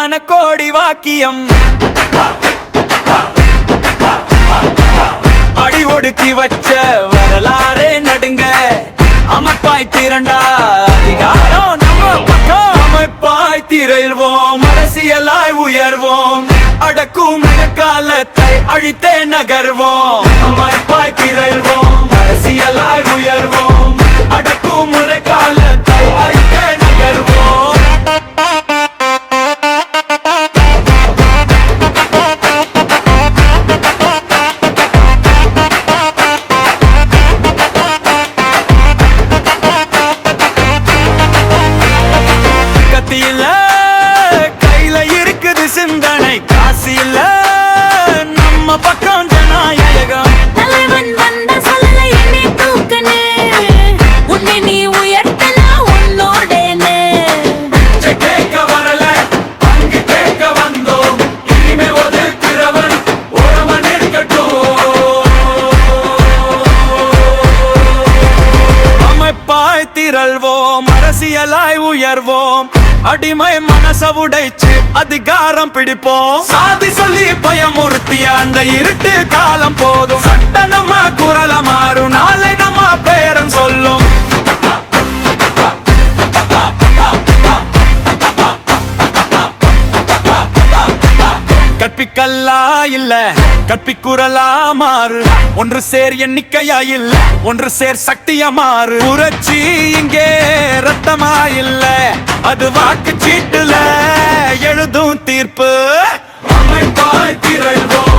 கோடான கோடி வாக்கியம் அடி ஒடுக்கி வச்ச வரலாறே நடுங்க அமைப்பாய் திரண்டா அதிகாரம் நம்ம பக்கம் அமைப்பாய் திரள்வோம் அரசியலாய் உயர்வோம் அடக்கும் காலத்தை அழித்தே நகர்வோம் அமைப்பாய் திரள்வோம் அரசியலாய் உயர்வோம் அடக்கும் காலத்தை அழித்தே நகர்வோம் கையில இருக்குது சிந்தனை காசில நம்ம பக்கம் ஜனநாயகம் தலைவன் வந்த சொல்லல என்னை தூக்கனே உன்னை நீ உயர்த்தனா உன்னோடேனே கேட்க வரல அங்கு கேட்க வந்தோம் இனிமே ஒதுக்கிறவன் உறவன் இருக்கட்டும் அமைப்பாய் திரள்வோம் அரசியலாய் உயர்வோம் அடிமை மனச உடைச்சு அதிகாரம் பிடிப்போம் சாதி சொல்லி பயமுறுத்திய அந்த இருட்டு காலம் போதும் சட்ட நம்ம குரல மாறும் நாளை நம்ம பேரன் சொல்லும் கற்பிக்கல்லா இல்ல கற்பிக்குரலா மாறு ஒன்று சேர் எண்ணிக்கையா இல்ல ஒன்று சேர் சக்தியா மாறு புரட்சி இங்கே ரத்தமா இல்ல அது வாக்கு சீட்டுல எழுதும் தீர்ப்பு அமைப்பாய் திரள்வோம்